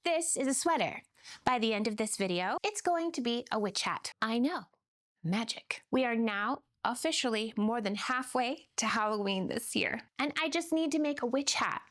This is a sweater. By the end of this video, it's going to be a witch hat. I know, magic. We are now officially more than halfway to Halloween this year, and I just need to make a witch hat.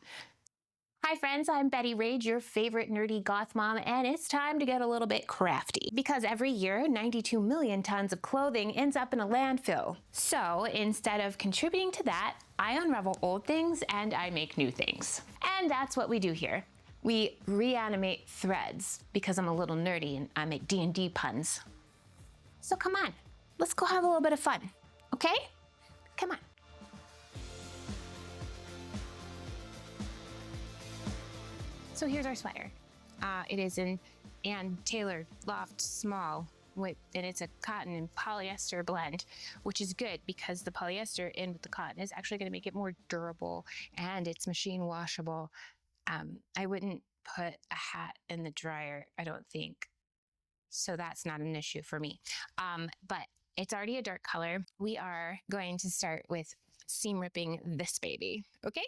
Hi friends, I'm Betty Rage, your favorite nerdy goth mom, and it's time to get a little bit crafty. Because every year, 92 million tons of clothing ends up in a landfill. So instead of contributing to that, I unravel old things and I make new things. And that's what we do here. We reanimate threads, because I'm a little nerdy and I make D&D puns. So come on, let's go have a little bit of fun, okay? Come on. So here's our sweater. It is an Ann Taylor Loft Small, and it's a cotton and polyester blend, which is good because the polyester in with the cotton is actually going to make it more durable and it's machine washable. I wouldn't put a hat in the dryer, I don't think. So that's not an issue for me. But it's already a dark color. We are going to start with seam ripping this baby, okay?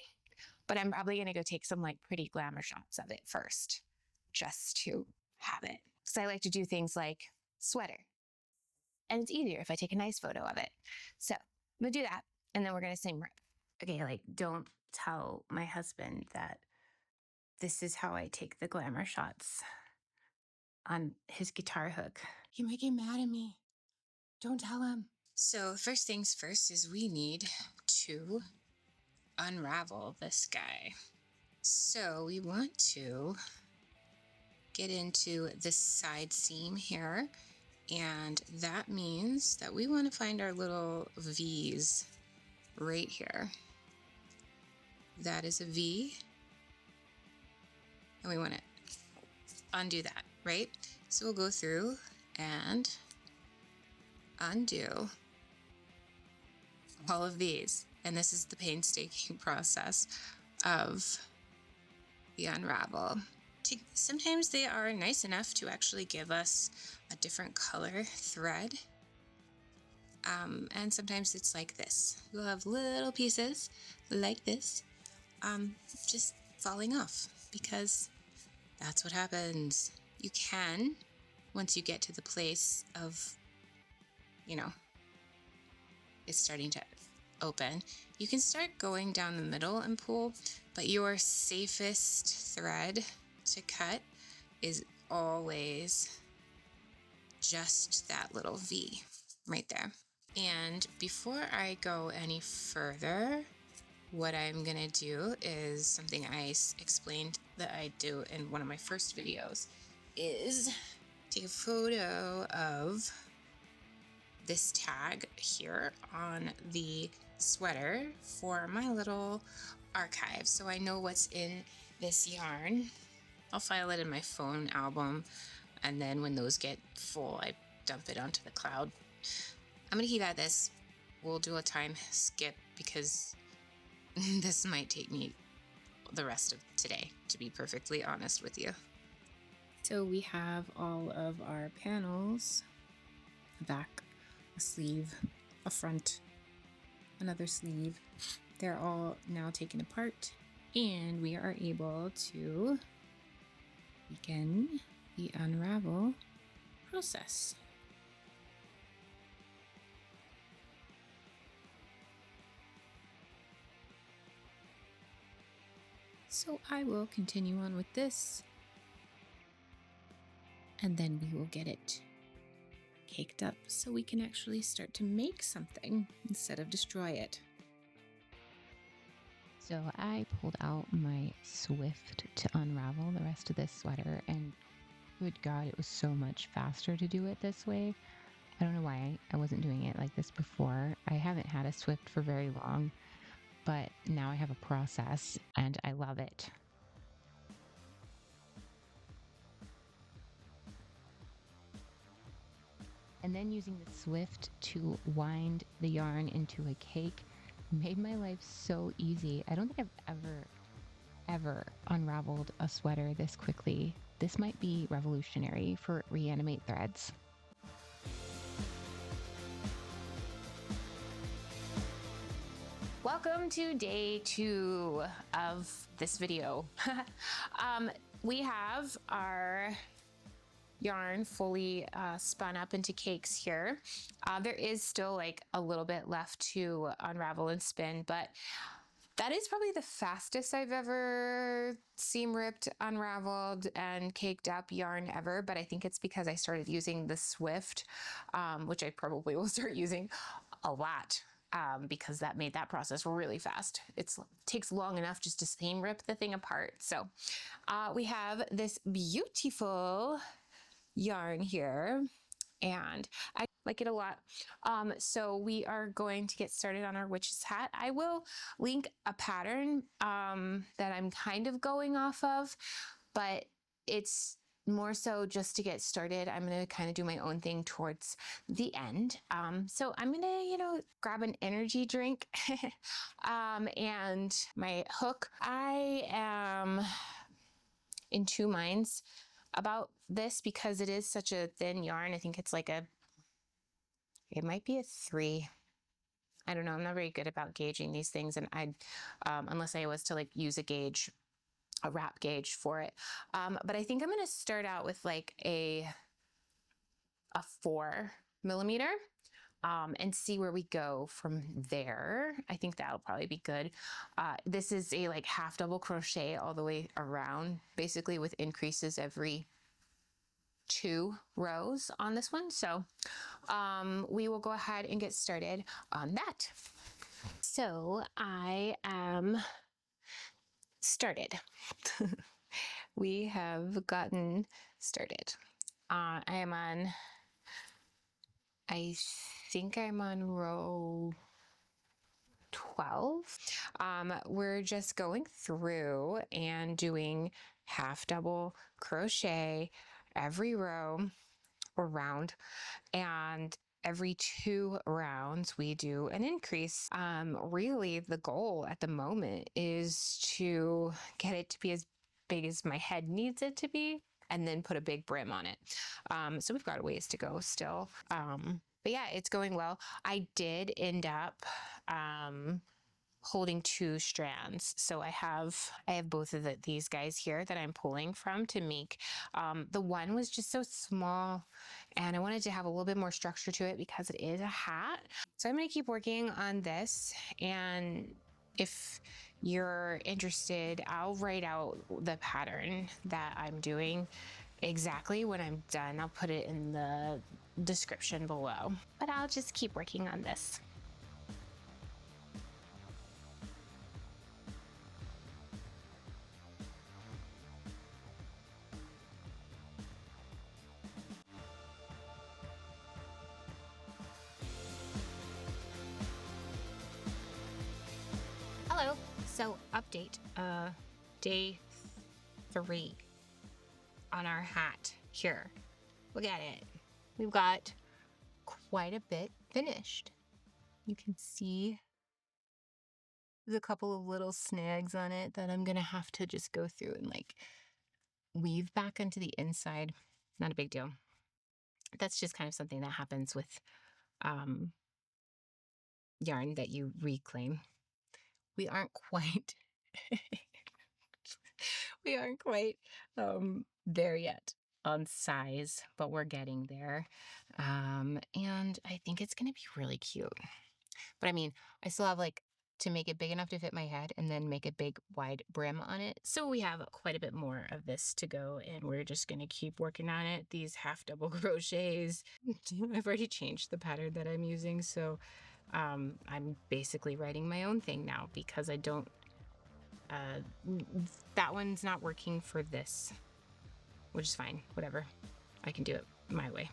But I'm probably gonna go take some like pretty glamour shots of it first, just to have it. Because I like to do things like sweater. And it's easier if I take a nice photo of it. So I'm gonna do that, and then we're gonna seam rip. Okay, like don't tell my husband that this is how I take the glamour shots on his guitar hook. He might get mad at me. Don't tell him. So first things first is we need to unravel this guy. So we want to get into this side seam here, and that means that we want to find our little V's right here. That is a V, and we want to undo that, right? So we'll go through and undo all of these. And this is the painstaking process of the unravel. Sometimes they are nice enough to actually give us a different color thread. And sometimes it's like this. You'll have little pieces like this, just falling off, because that's what happens. You can, once you get to the place of, it's starting to open, you can start going down the middle and pull, but your safest thread to cut is always just that little V right there. And before I go any further, what I'm gonna do is something I explained that I do in one of my first videos, is take a photo of this tag here on the sweater for my little archive, so I know what's in this yarn. I'll file it in my phone album, and then when those get full, I dump it onto the cloud. I'm gonna keep at this. We'll do a time skip because this might take me the rest of today, to be perfectly honest with you. So we have all of our panels, a back, a sleeve, a front, another sleeve. They're all now taken apart, and we are able to begin the unravel process. So I will continue on with this, and then we will get it caked up so we can actually start to make something instead of destroy it. So I pulled out my Swift to unravel the rest of this sweater, and good God, it was so much faster to do it this way. I don't know why I wasn't doing it like this before. I haven't had a Swift for very long, but now I have a process and I love it. And then using the Swift to wind the yarn into a cake made my life so easy. I don't think I've ever unraveled a sweater this quickly. This might be revolutionary for Reanimate Threads. Welcome to day 2 of this video. we have our yarn fully spun up into cakes here. There is still like a little bit left to unravel and spin, but that is probably the fastest I've ever seam ripped, unraveled, and caked up yarn ever. But I think it's because I started using the Swift, which I probably will start using a lot, because that made that process really fast. It takes long enough just to seam rip the thing apart. So we have this beautiful yarn here, and I like it a lot. So we are going to get started on our witch's hat. I will link a pattern that I'm kind of going off of, but it's more so just to get started. I'm going to kind of do my own thing towards the end. So I'm going to, grab an energy drink and my hook. I am in two minds about this because it is such a thin yarn. I think it's like it might be a 3. I don't know. I'm not very good about gauging these things, and unless I was to like use a wrap gauge for it. But I think I'm going to start out with like a 4 mm, and see where we go from there. I think that'll probably be good. This is a like half double crochet all the way around, basically with increases every 2 rows on this one. So we will go ahead and get started on that. So I am started. We have gotten started. I think I'm on row 12. We're just going through and doing half double crochet every row or round, and every 2 rounds we do an increase. Really the goal at the moment is to get it to be as big as my head needs it to be, and then put a big brim on it. So we've got a ways to go still. But yeah, it's going well. I did end up holding 2 strands. So I have both of these guys here that I'm pulling from to make. The one was just so small, and I wanted to have a little bit more structure to it because it is a hat. So I'm going to keep working on this, and if you're interested, I'll write out the pattern that I'm doing exactly when I'm done. I'll put it in the description below, but I'll just keep working on this. Hello. So update, day 3 on our hat here. Look at it. We've got quite a bit finished. You can see there's a couple of little snags on it that I'm gonna have to just go through and like weave back into the inside. Not a big deal. That's just kind of something that happens with yarn that you reclaim. We aren't quite there yet on size, but we're getting there. And I think it's gonna be really cute. But I mean, I still have like to make it big enough to fit my head and then make a big wide brim on it. So we have quite a bit more of this to go, and we're just gonna keep working on it. These half double crochets. I've already changed the pattern that I'm using, so I'm basically writing my own thing now because I don't, that one's not working for this, which is fine, whatever. I can do it my way.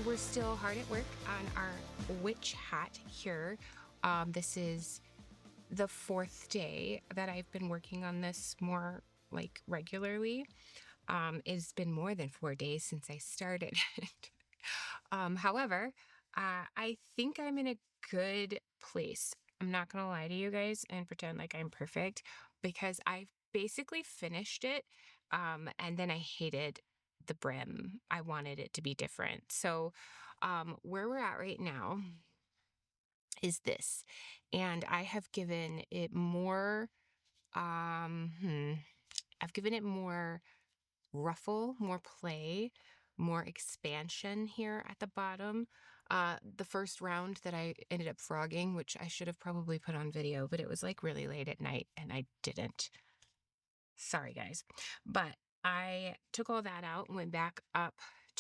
We're still hard at work on our witch hat here. This is the 4th day that I've been working on this more like regularly. It's been more than 4 days since I started it. However, I think I'm in a good place. I'm not gonna lie to you guys and pretend like I'm perfect, because I've basically finished it, and then I hated the brim. I wanted it to be different. So where we're at right now is this, and I have given it more. I've given it more ruffle, more play, more expansion here at the bottom. The first round that I ended up frogging, which I should have probably put on video, but it was like really late at night and I didn't. Sorry, guys. But I took all that out and went back up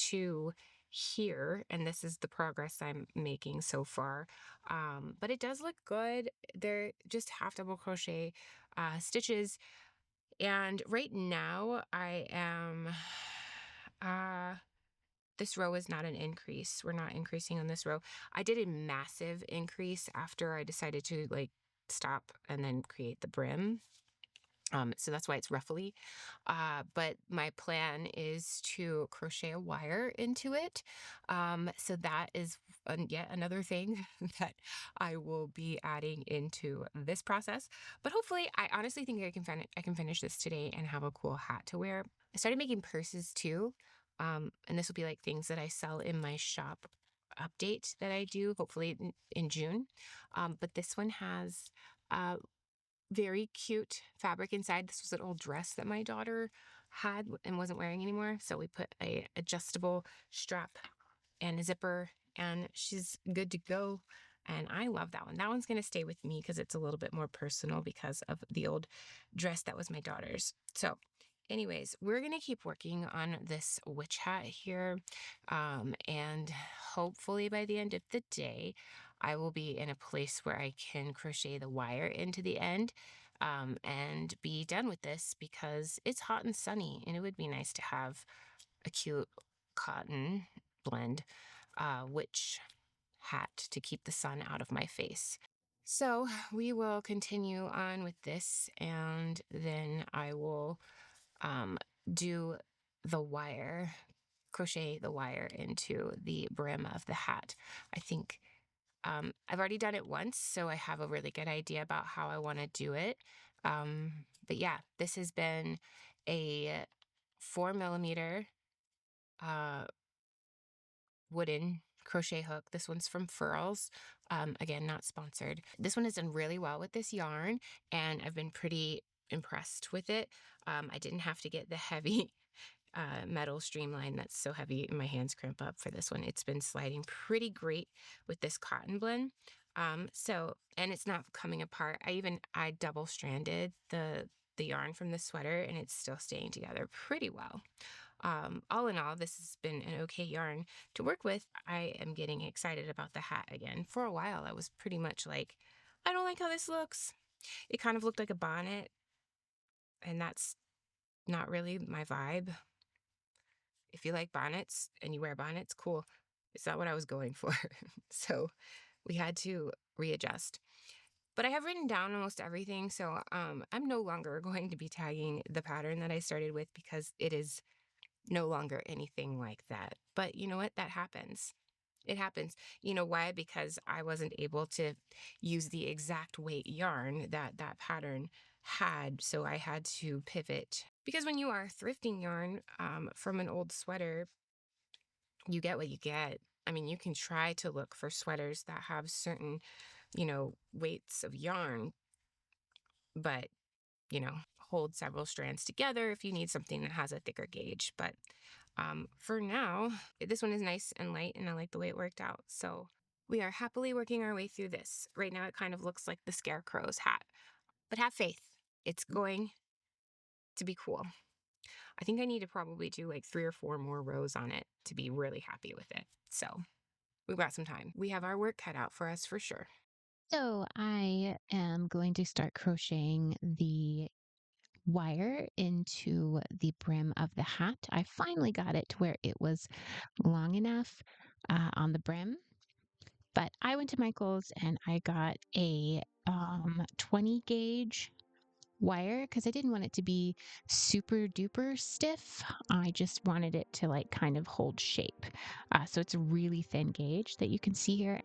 to here, and this is the progress I'm making so far. But it does look good. They're just half double crochet stitches. And right now I am, this row is not an increase. We're not increasing on this row. I did a massive increase after I decided to like stop and then create the brim. So that's why it's ruffly. But my plan is to crochet a wire into it. So that is yet another thing that I will be adding into this process. But hopefully, I honestly think I can finish this today and have a cool hat to wear. I started making purses too. And this will be like things that I sell in my shop update that I do, hopefully in June. But this one has very cute fabric inside. This was an old dress that my daughter had and wasn't wearing anymore. So we put a adjustable strap and a zipper, and she's good to go. And I love that one. That one's going to stay with me because it's a little bit more personal because of the old dress that was my daughter's. So anyways, we're going to keep working on this witch hat here. And hopefully by the end of the day, I will be in a place where I can crochet the wire into the end and be done with this because it's hot and sunny and it would be nice to have a cute cotton blend witch hat to keep the sun out of my face. So we will continue on with this and then I will do the wire, crochet the wire into the brim of the hat. I think I've already done it once, so I have a really good idea about how I want to do it. But yeah, this has been a 4mm wooden crochet hook. This one's from Furls. Again, not sponsored. This one has done really well with this yarn, and I've been pretty impressed with it. I didn't have to get the heavy metal streamline that's so heavy my hands cramp up for this one. It's been sliding pretty great with this cotton blend. And it's not coming apart. I double stranded the yarn from the sweater and it's still staying together pretty well. All in all, this has been an okay yarn to work with. I am getting excited about the hat again. For a while, I was pretty much like, I don't like how this looks. It kind of looked like a bonnet, and that's not really my vibe. If you like bonnets and you wear bonnets, cool. It's not what I was going for. So we had to readjust. But I have written down almost everything. So I'm no longer going to be tagging the pattern that I started with because it is no longer anything like that. But you know what? That happens. It happens. You know why? Because I wasn't able to use the exact weight yarn that that pattern had. So I had to pivot. Because when you are thrifting yarn from an old sweater, you get what you get. I mean, you can try to look for sweaters that have certain, weights of yarn, but, hold several strands together if you need something that has a thicker gauge. But for now, this one is nice and light and I like the way it worked out. So we are happily working our way through this. Right now, it kind of looks like the Scarecrow's hat, but have faith. It's going to be cool. I think I need to probably do like 3 or 4 more rows on it to be really happy with it. So we've got some time. We have our work cut out for us for sure. So I am going to start crocheting the wire into the brim of the hat. I finally got it to where it was long enough on the brim. But I went to Michael's and I got a 20 gauge wire because I didn't want it to be super duper stiff. I just wanted it to like kind of hold shape. So it's a really thin gauge that you can see here.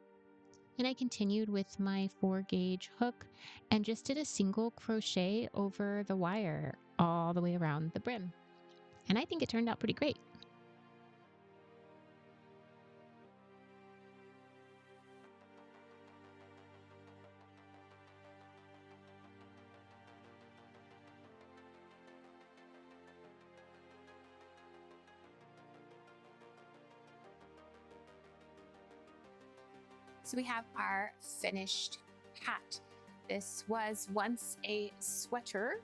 And I continued with my 4-gauge hook and just did a single crochet over the wire all the way around the brim. And I think it turned out pretty great. So we have our finished hat. This was once a sweater,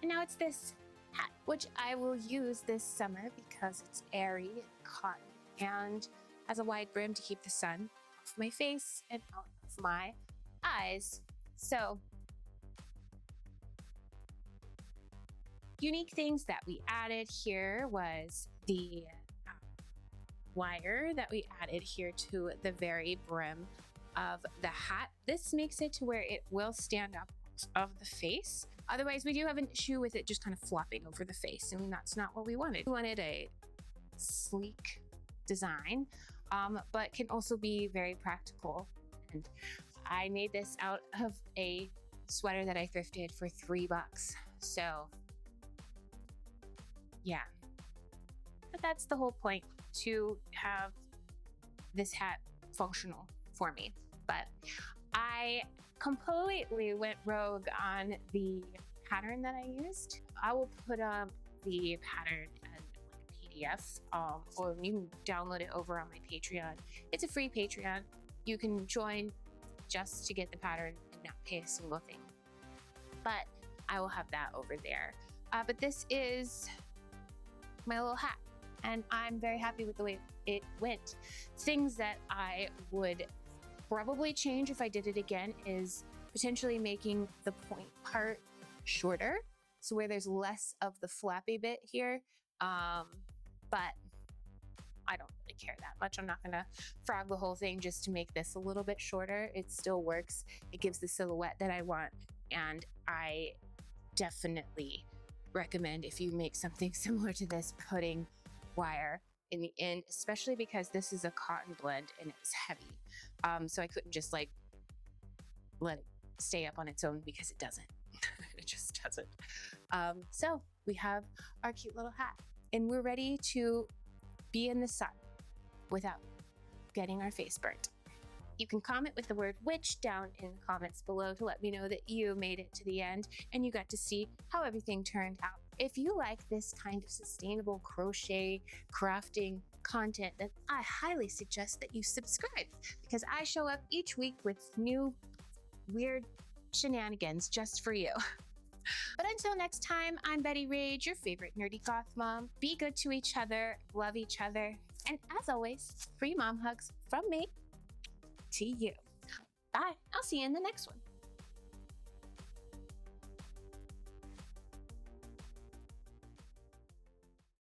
and now it's this hat, which I will use this summer because it's airy and cotton and has a wide brim to keep the sun off my face and out of my eyes. So, unique things that we added here was the wire that we added here to the very brim of the hat. This makes it to where it will stand up of the face. Otherwise, we do have an issue with it just kind of flopping over the face, and that's not what we wanted. We wanted a sleek design, but can also be very practical. And I made this out of a sweater that I thrifted for $3. So yeah, but that's the whole point, to have this hat functional for me. But I completely went rogue on the pattern that I used. I will put up the pattern as like a PDF, or you can download it over on my Patreon. It's a free Patreon. You can join just to get the pattern and not pay a single thing. But I will have that over there. But this is my little hat, and I'm very happy with the way it went. Things that I would probably change if I did it again is potentially making the point part shorter, so where there's less of the flappy bit here. But I don't really care that much. I'm not gonna frog the whole thing just to make this a little bit shorter. It still works. It gives the silhouette that I want, and I definitely recommend, if you make something similar to this, putting wire in the end, especially because this is a cotton blend and it's heavy. So I couldn't just like let it stay up on its own, because it doesn't. It just doesn't. So we have our cute little hat, and we're ready to be in the sun without getting our face burnt. You can comment with the word witch down in the comments below to let me know that you made it to the end and you got to see how everything turned out. If you like this kind of sustainable crochet crafting content, then I highly suggest that you subscribe, because I show up each week with new weird shenanigans just for you. But until next time, I'm Betty Rage, your favorite nerdy goth mom. Be good to each other, love each other, and as always, free mom hugs from me to you. Bye. I'll see you in the next one.